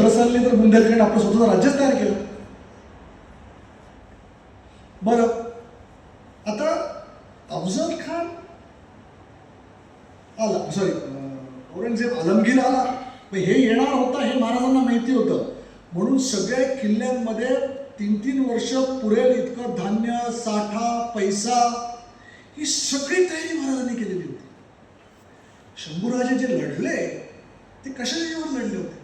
17 साली तर बुंदेलखंड आपलं स्वतःचं राज्यच तयार केलं. बरं, आता अफजल खान आला, सॉरी औरंगजेब आलमगीर आला, हे येणार होता हे महाराजांना माहिती होतं. म्हणून सगळ्या किल्ल्यांमध्ये 3-3 वर्ष पुरेल इतकं धान्य, साठा, पैसा, ही सगळी तयारी महाराजांनी केलेली होती. शंभूराजे जे लढले ते कशावर लढले होते?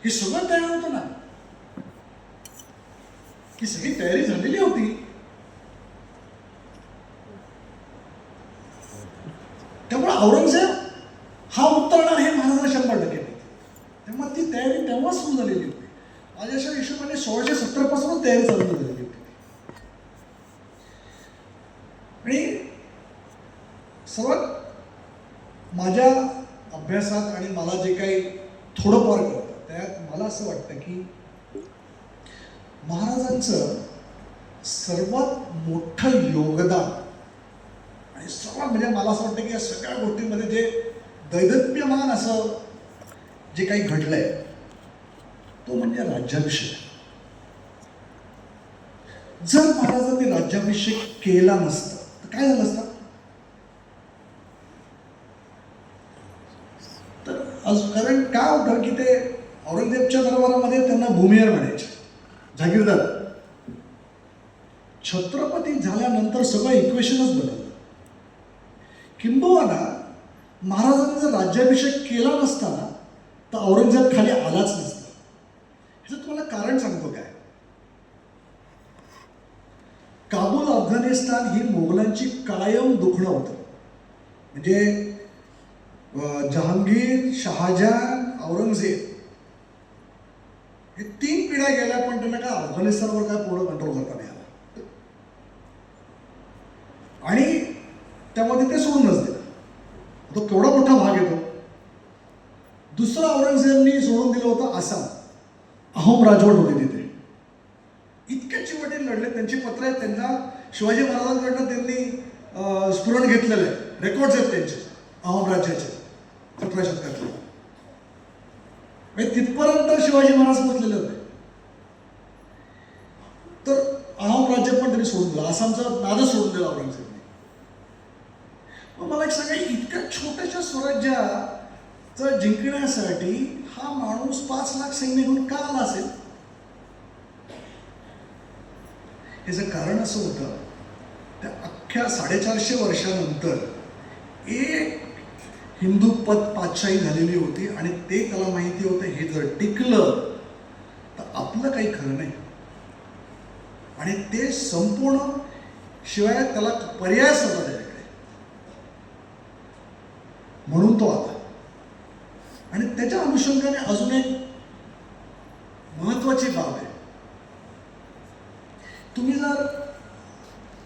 हे सगळं तयार होतं ना, ही सगळी तयारी झालेली होती. त्यामुळे औरंगजेब हा उतरणार हे महाराजांना 100% माहिती. तेव्हा ती तयारी तेव्हा सुरू झालेली होती. माझ्या हिशोबाने 1670 पासूनच तयारी चालू झालेली होती. आणि सर्वात माझ्या अभ्यासात आणि मला जे काही थोडंफार कळतं त्यात मला असं वाटतं की महाराजांचं सर्वात मोठं योगदान आणि सर्वात म्हणजे मला असं वाटतं की या सगळ्या गोष्टींमध्ये जे दैदप्यमान असं जे काही घडलंय तो म्हणजे राज्याभिषेक. जर महाराजांनी राज्याभिषेक केला नसता तर काय झालं असतं? तर कारण काय होतं की ते औरंगजेबच्या दरबारामध्ये त्यांना भूमिहार म्हणायचे, जागीरदार. छत्रपती झाल्यानंतर सगळं इक्वेशनच बदललं. किंबहुना महाराजांनी जर राज्याभिषेक केला नसता ना तर औरंगजेब खाली आलाच नसता. ह्याचं तुम्हाला कारण सांगतो काय. काबूल अफगाणिस्तान ही मोगलांची कायम दुखणं होतं. म्हणजे जहांगीर, शहाजहान, औरंगजेब हे 3 पिढ्या गेल्या पण त्यांना काय अफगाणिस्तानवर काय पूर्ण कंट्रोल करता नाही आला. आणि त्यामध्ये ते सोडूनच दिलं. तो केवढा मोठा भाग येतो. दुसरा औरंगजेबनी सोडून दिलं होतं आसाम. अहोम राजवट होती तिथे. इतके चिवटीने लढले. त्यांची पत्र आहेत, त्यांना शिवाजी महाराजांकडनं त्यांनी स्फुरण घेतलेलं आहे. रेकॉर्ड्स आहेत त्यांचे अहोम राज्याचे 17व्या शतकातले. म्हणजे तिथपर्यंत शिवाजी महाराज पोहोचलेले होते. तर अहोम राज्य पण त्यांनी सोडून दिलं. आसामचा नादच सोडून दिला औरंगजेबने. मग मला एक सांगा, इतक्या छोट्याशा स्वराज्याचं जिंकण्यासाठी हा माणूस 5 लाख सैन्य घेऊन का आला असेल? याचं कारण असं होतं, त्या अख्ख्या 450 वर्षानंतर एक हिंदू पद पातशाही झालेली होती आणि ते त्याला माहिती होतं हे जर टिकलं तर आपलं काही खरं नाही. आणि ते संपूर्ण शिवाय त्याला पर्यायच होता त्याच्याकडे. म्हणून तो आला. आणि त्याच्या अनुषंगाने अजून एक महत्वाची बाब आहे. तुम्ही जर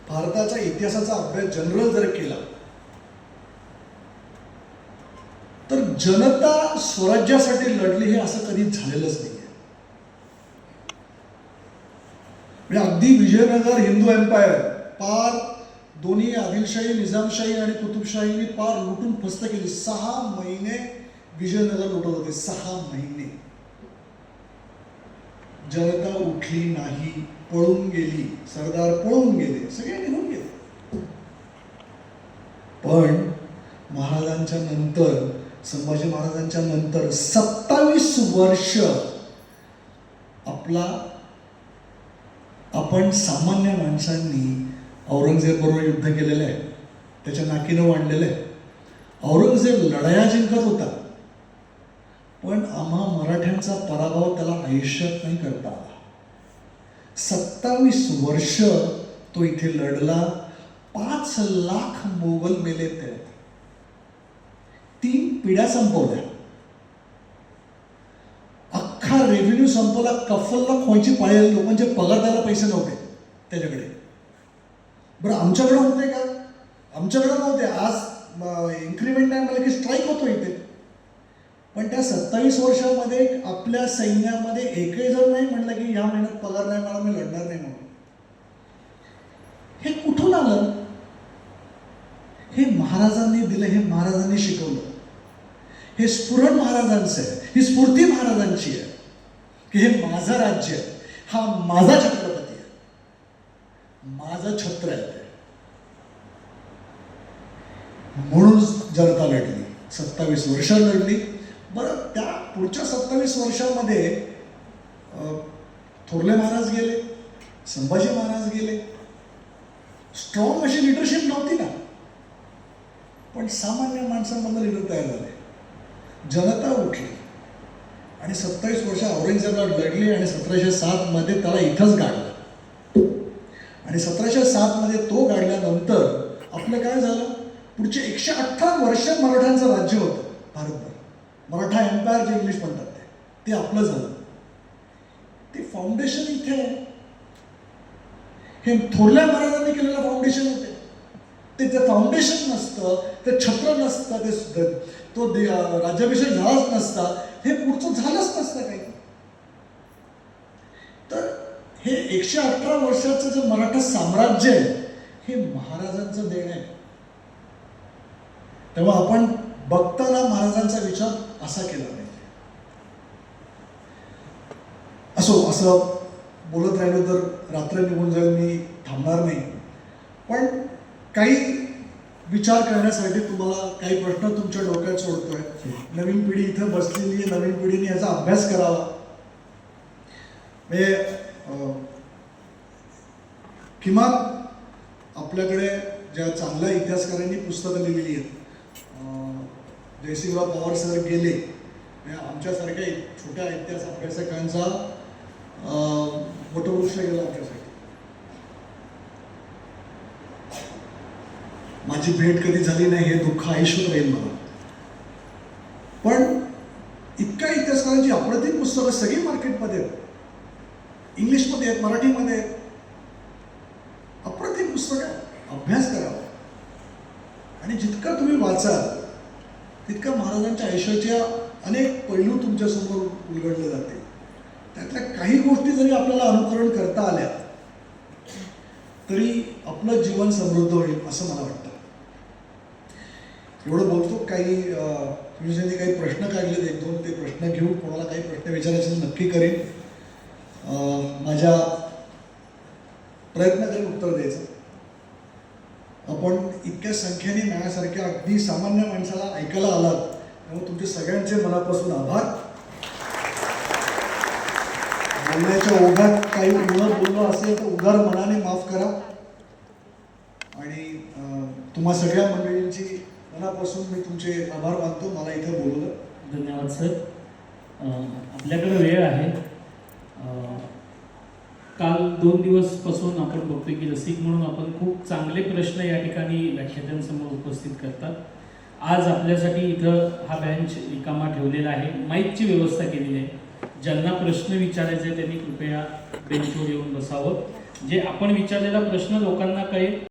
भारताच्या इतिहासाचा अभ्यास जनरल जर केला तर जनता स्वराज्यासाठी लढली हे असं कधीच झालेलंच नाही. म्हणजे अगदी विजयनगर हिंदू एम्पायर पार दोन्ही आदिलशाही, निजामशाही आणि कुतुबशाहीने पार लुटून फस्त केली. 6 महिने विजयनगर लुटत होते. 6 महिने. जनता उठली नाही, पळून गेली. सरदार पळून गेले, सगळे निघून गेले. पण महाराजांच्या नंतर, संभाजी महाराजांच्या नंतर 27 वर्ष आपण सामान्य माणसांनी औरंगजेब बरोबर युद्ध केलेलं आहे. त्याच्या नाकीनं वाढलेलं आहे. औरंगजेब लढाया जिंकत होता पण आम्हा मराठ्यांचा पराभव त्याला आयुष्यात नाही करता आला. 27 वर्ष तो इथे लढला. 5 लाख मोगल मेले. त्यात 3 पिढ्या संपवल्या. अख्खा रेव्हेन्यू संपवला. कफलला खोयची पाळी. लोकांचे पगार द्यायला पैसे नव्हते त्याच्याकडे. बरं, आमच्याकडे होते का? आमच्याकडे नव्हते. आज इन्क्रीमेंट नाही मला की स्ट्राईक होतो इथे. पण त्या 27 वर्षामध्ये आपल्या सैन्यामध्ये एकही जण नाही म्हटलं की ह्या महिन्यात पगार नाही मला, मी लढणार नाही म्हणून. हे कुठून आलं? हे महाराजांनी दिलं. हे महाराजांनी शिकवलं. हे स्फुरण महाराजांचं आहे. ही स्फूर्ती महाराजांची आहे. की हे माझं राज्य आहे, हा माझा छत्रपती आहे, माझं छत्र आहे ते. म्हणून जनता लढली, 27 वर्ष लढली. बरं, त्या पुढच्या 27 वर्षामध्ये थोरले महाराज गेले, संभाजी महाराज गेले. स्ट्रॉंग अशी लिडरशिप नव्हती ना, पण सामान्य माणसांमधलं लिडर तयार झाले, जनता उठली आणि 27 वर्ष औरंगजेबला लढली आणि 1707 मध्ये त्याला इथंच गाडलं. आणि 1707 मध्ये तो गाडल्यानंतर आपलं काय झालं, पुढचे 118 वर्ष मराठ्यांचं राज्य होतं भारतभर. मराठा एम्पायर जे इंग्लिश म्हणतात ते आपलं झालं. ते फाउंडेशन इथे आहे, हे थोरल्या महाराजांनी केलेलं फाउंडेशन होते. ते फाउंडेशन नसतं, ते छत्र नसतं, तो राज्याभिषेक झालाच नसता, हे पुढचं झालंच नसतं काही. तर हे 118 वर्षाचं जे मराठा साम्राज्य आहे हे महाराजांचं देणं आहे. तेव्हा आपण बघताना महाराजांचा विचार असा केला पाहिजे. असं बोलत राहिलो तर रात्र निघून जाईल, मी थांबणार नाही. पण काही विचार करण्यासाठी तुम्हाला काही प्रश्न तुमच्या डोक्यात सोडतोय. नवीन पिढी इथं बसलेली आहे, नवीन पिढीने याचा अभ्यास करावा. म्हणजे किमान आपल्याकडे ज्या चांगल्या इतिहासकारांनी पुस्तकं लिहिलेली आहेत, जयसिंगराव पवार सर गेले, आमच्यासारख्या छोट्या इतिहास अभ्यासकांचा वटवृक्ष गेला आमच्यासाठी. माझी भेट कधी झाली नाही हे दुःख आयुष्यात राहील मला. पण इतक्या इतिहासकारांची अप्रतिम पुस्तकं सगळी मार्केटमध्ये आहेत, इंग्लिशमध्ये आहेत, मराठीमध्ये आहेत. अप्रतिम पुस्तक आहे, अभ्यास करावा. आणि जितका तुम्ही वाचाल तितका महाराजांच्या आयुष्याच्या अनेक पैलू तुमच्यासमोर उलगडले जातील. त्यातल्या काही गोष्टी जरी आपल्याला अनुकरण करता आल्या तरी आपलं जीवन समृद्ध होईल असं मला वाटतं. एवढं बोलतो. काही तुम्ही ज्यांनी काही प्रश्न काढलेत, 1-2 ते प्रश्न घेऊ. कोणाला काही प्रश्न विचारायचे नक्की करेन, माझ्या प्रयत्न करेन उत्तर द्यायचं. आपण इतक्या संख्येने माझ्यासारख्या अगदी सामान्य माणसाला ऐकायला आलात, त्यामुळे तुमचे सगळ्यांचे मनापासून आभार. बोलण्याच्या ओघात काही न बोललो असेल तर उदार मनाने माफ करा. आणि तुम्हा सगळ्या मंडळींची मनापासून मी तुमचे आभार मानतो, मला इथं बोलवलं. धन्यवाद सर. आपल्याकडे वेळ आहे. काल 2 दिवसपासून आपण बघतोय की रसिक म्हणून आपण खूप चांगले प्रश्न या ठिकाणी व्याख्यात्यांसमोर उपस्थित करतात. आज आपल्यासाठी इथं हा बेंच रिकामा ठेवलेला आहे, माईकची व्यवस्था केलेली आहे. ज्यांना प्रश्न विचारायचे त्यांनी कृपया बेंचवर येऊन बसावं. जे आपण विचारलेला प्रश्न लोकांना कळेल